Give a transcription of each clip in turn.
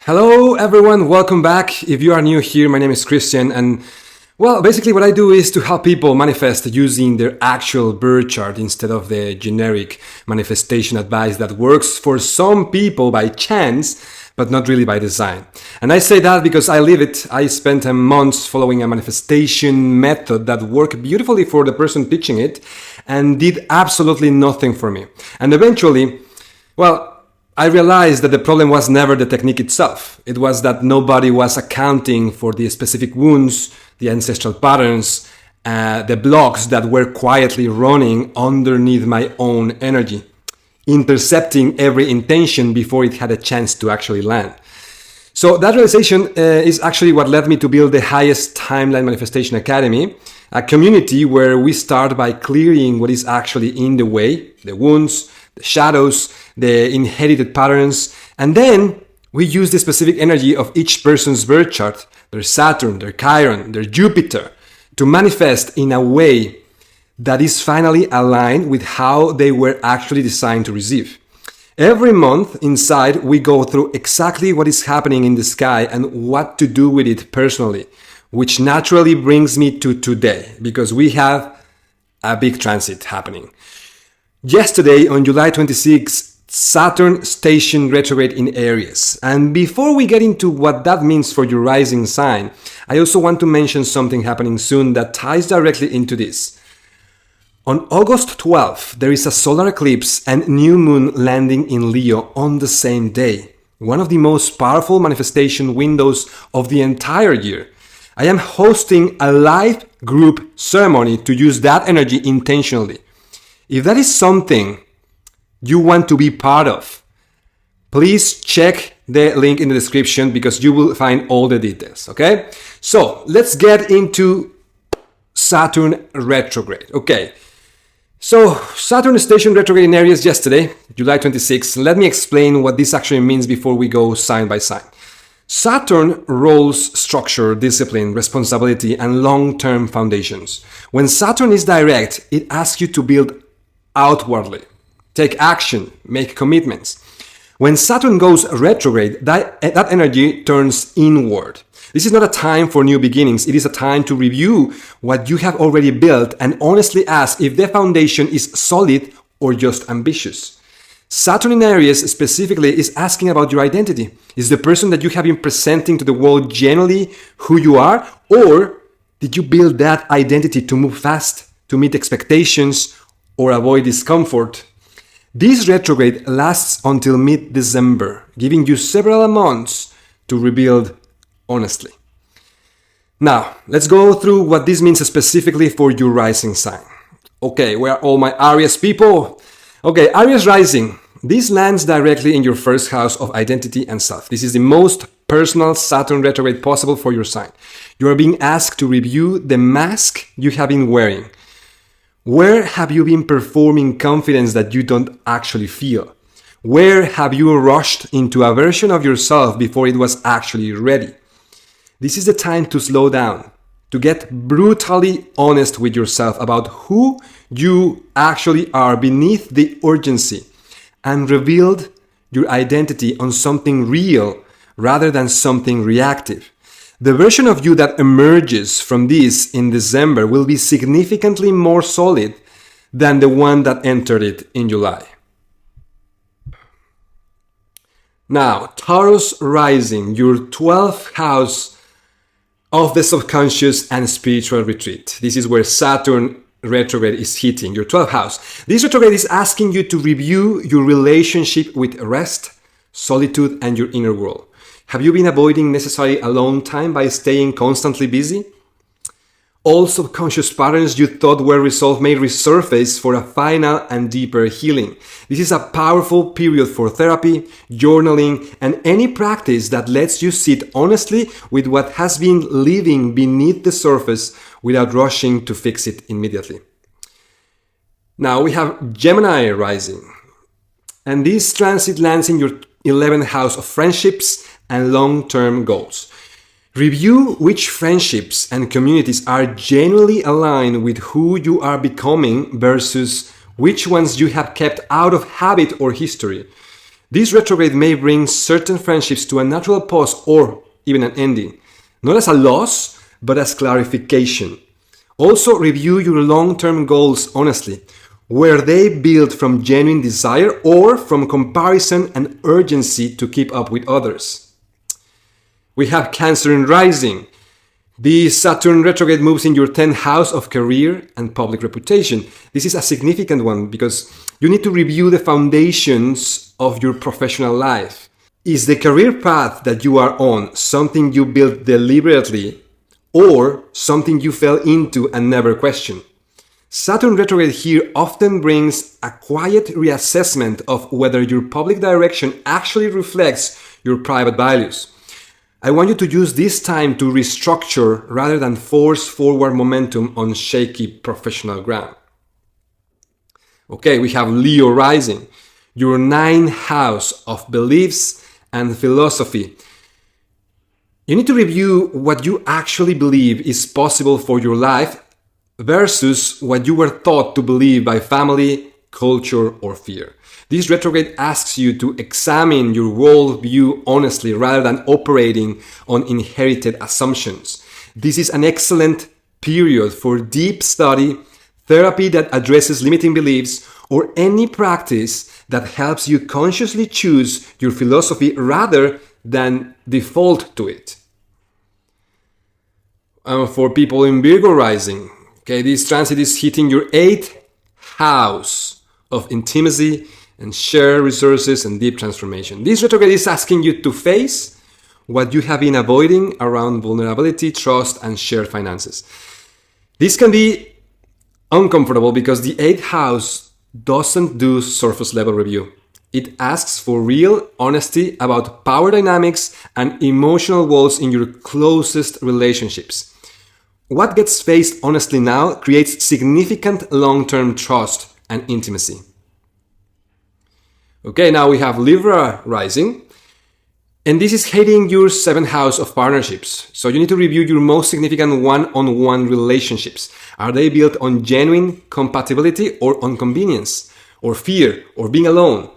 Hello everyone, welcome back. If you are new here, my name is Christian and basically what I do is to help people manifest using their actual birth chart instead of the generic manifestation advice that works for some people by chance, but not really by design. And I say that because I live it. I spent months following a manifestation method that worked beautifully for the person teaching it and did absolutely nothing for me. And eventually, I realized that the problem was never the technique itself. It was that nobody was accounting for the specific wounds, the ancestral patterns, the blocks that were quietly running underneath my own energy, intercepting every intention before it had a chance to actually land. So that realization is actually what led me to build the highest timeline manifestation academy, a community where we start by clearing what is actually in the way, the wounds, the shadows, the inherited patterns, and then we use the specific energy of each person's birth chart, their Saturn, their Chiron, their Jupiter, to manifest in a way that is finally aligned with how they were actually designed to receive. Every month inside, we go through exactly what is happening in the sky and what to do with it personally, which naturally brings me to today, because we have a big transit happening. Yesterday, on July 26th, Saturn stationed retrograde in Aries. And before we get into what that means for your rising sign, I also want to mention something happening soon that ties directly into this. On August 12th, there is a solar eclipse and new moon landing in Leo on the same day. One of the most powerful manifestation windows of the entire year. I am hosting a live group ceremony to use that energy intentionally. If that is something you want to be part of, please check the link in the description because you will find all the details, okay? So let's get into Saturn retrograde. Okay, so Saturn stationed retrograde in Aries yesterday, July 26th. Let me explain what this actually means before we go sign by sign. Saturn rules structure, discipline, responsibility, and long-term foundations. When Saturn is direct, it asks you to build outwardly, take action, make commitments. When Saturn goes retrograde, that energy turns inward. This is not a time for new beginnings. It is a time to review what you have already built and honestly ask if the foundation is solid or just ambitious. Saturn in Aries specifically is asking about your identity. Is the person that you have been presenting to the world generally who you are? Or did you build that identity to move fast, to meet expectations, or avoid discomfort? This retrograde lasts until mid-December, giving you several months to rebuild honestly. Now, let's go through what this means specifically for your rising sign. Okay, where are all my Aries people? Okay, Aries Rising. This lands directly in your first house of identity and self. This is the most personal Saturn retrograde possible for your sign. You are being asked to review the mask you have been wearing. Where have you been performing confidence that you don't actually feel? Where have you rushed into a version of yourself before it was actually ready? This is the time to slow down, to get brutally honest with yourself about who you actually are beneath the urgency, and revealed your identity on something real rather than something reactive. The version of you that emerges from this in December will be significantly more solid than the one that entered it in July. Now, Taurus Rising, your 12th house of the subconscious and spiritual retreat. This is where Saturn retrograde is hitting your 12th house. This retrograde is asking you to review your relationship with rest, solitude, and your inner world. Have you been avoiding necessary alone time by staying constantly busy? All subconscious patterns you thought were resolved may resurface for a final and deeper healing. This is a powerful period for therapy, journaling, and any practice that lets you sit honestly with what has been living beneath the surface without rushing to fix it immediately. Now we have Gemini Rising. And this transit lands in your 11th house of friendships and long-term goals. Review which friendships and communities are genuinely aligned with who you are becoming versus which ones you have kept out of habit or history. This retrograde may bring certain friendships to a natural pause or even an ending, not as a loss, but as clarification. Also, review your long-term goals honestly. Were they built from genuine desire or from comparison and urgency to keep up with others? We have Cancer Rising. The Saturn retrograde moves in your 10th house of career and public reputation. This is a significant one because you need to review the foundations of your professional life. Is the career path that you are on something you built deliberately or something you fell into and never questioned? Saturn retrograde here often brings a quiet reassessment of whether your public direction actually reflects your private values. I want you to use this time to restructure rather than force forward momentum on shaky professional ground. Okay, we have Leo Rising, your 9th house of beliefs and philosophy. You need to review what you actually believe is possible for your life versus what you were taught to believe by family, culture, or fear. This retrograde asks you to examine your worldview honestly rather than operating on inherited assumptions. This is an excellent period for deep study, therapy that addresses limiting beliefs, or any practice that helps you consciously choose your philosophy rather than default to it. For people in Virgo Rising, okay, this transit is hitting your 8th house of intimacy and shared resources and deep transformation. This retrograde is asking you to face what you have been avoiding around vulnerability, trust, and shared finances. This can be uncomfortable because the 8th house doesn't do surface level review. It asks for real honesty about power dynamics and emotional walls in your closest relationships. What gets faced honestly now creates significant long-term trust and intimacy. Okay, now we have Libra Rising, and this is hitting your 7th house of partnerships. So you need to review your most significant one-on-one relationships. Are they built on genuine compatibility or on convenience, or fear, or being alone,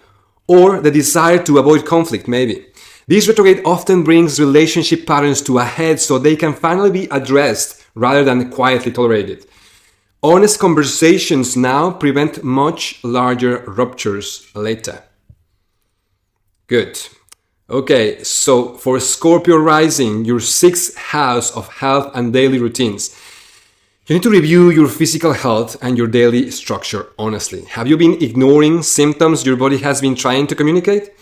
or the desire to avoid conflict maybe? This retrograde often brings relationship patterns to a head so they can finally be addressed rather than quietly tolerated. Honest conversations now prevent much larger ruptures later. Good. Okay, so for Scorpio Rising, your 6th house of health and daily routines, you need to review your physical health and your daily structure honestly. Have you been ignoring symptoms your body has been trying to communicate?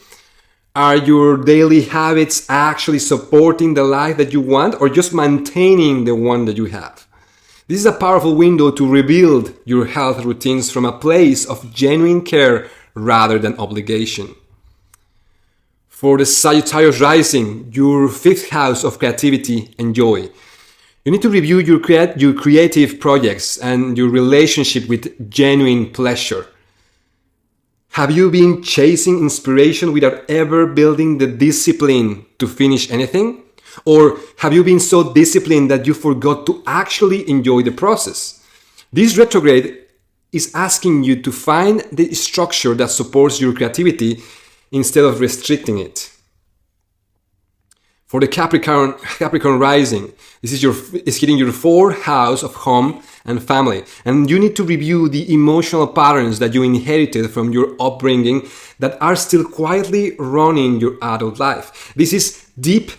Are your daily habits actually supporting the life that you want or just maintaining the one that you have? This is a powerful window to rebuild your health routines from a place of genuine care rather than obligation. For the Sagittarius Rising, your 5th house of creativity and joy, you need to review your creative projects and your relationship with genuine pleasure. Have you been chasing inspiration without ever building the discipline to finish anything? Or have you been so disciplined that you forgot to actually enjoy the process? This retrograde is asking you to find the structure that supports your creativity instead of restricting it. For the Capricorn Rising, this is hitting your 4th house of home and family, and you need to review the emotional patterns that you inherited from your upbringing that are still quietly running your adult life. This is deep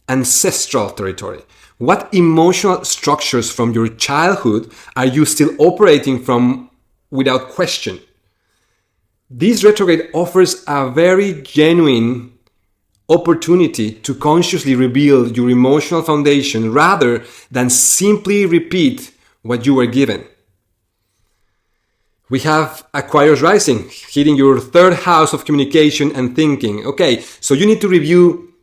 ancestral territory. What emotional structures from your childhood are you still operating from without question? This retrograde offers a very genuine opportunity to consciously rebuild your emotional foundation rather than simply repeat what you were given. We have Aquarius Rising hitting your 3rd house of communication and thinking. Okay, so you need to review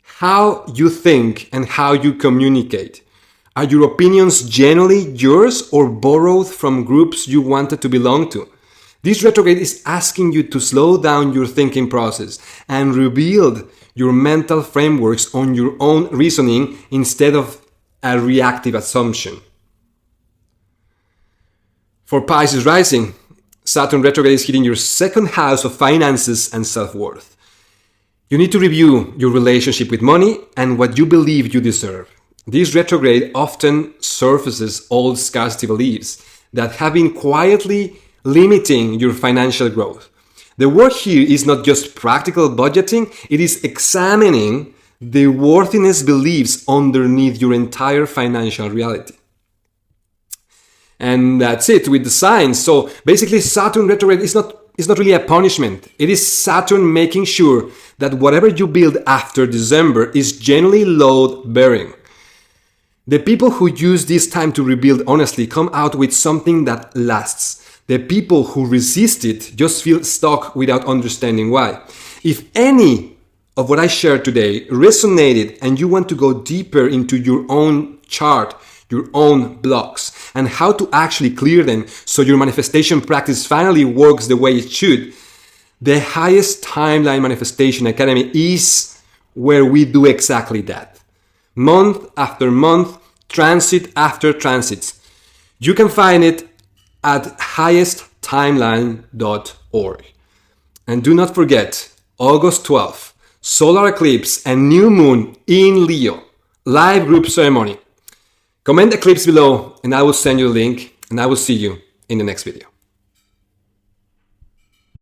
how you think and how you communicate. Are your opinions genuinely yours or borrowed from groups you wanted to belong to? This retrograde is asking you to slow down your thinking process and rebuild your mental frameworks on your own reasoning instead of a reactive assumption. For Pisces Rising, Saturn retrograde is hitting your second house of finances and self-worth. You need to review your relationship with money and what you believe you deserve. This retrograde often surfaces old scarcity beliefs that have been quietly limiting your financial growth. The work here is not just practical budgeting, it is examining the worthiness beliefs underneath your entire financial reality. And that's it with the signs. So basically, Saturn retrograde is not really a punishment. It is Saturn making sure that whatever you build after December is genuinely load-bearing. The people who use this time to rebuild honestly come out with something that lasts. The people who resist it just feel stuck without understanding why. If any of what I shared today resonated and you want to go deeper into your own chart, your own blocks, and how to actually clear them so your manifestation practice finally works the way it should, the Highest Timeline Manifestation Academy is where we do exactly that. Month after month, transit after transit. You can find it at highesttimeline.org. And do not forget, August 12th, solar eclipse and new moon in Leo, live group ceremony. Comment Eclipse below and I will send you a link, and I will see you in the next video.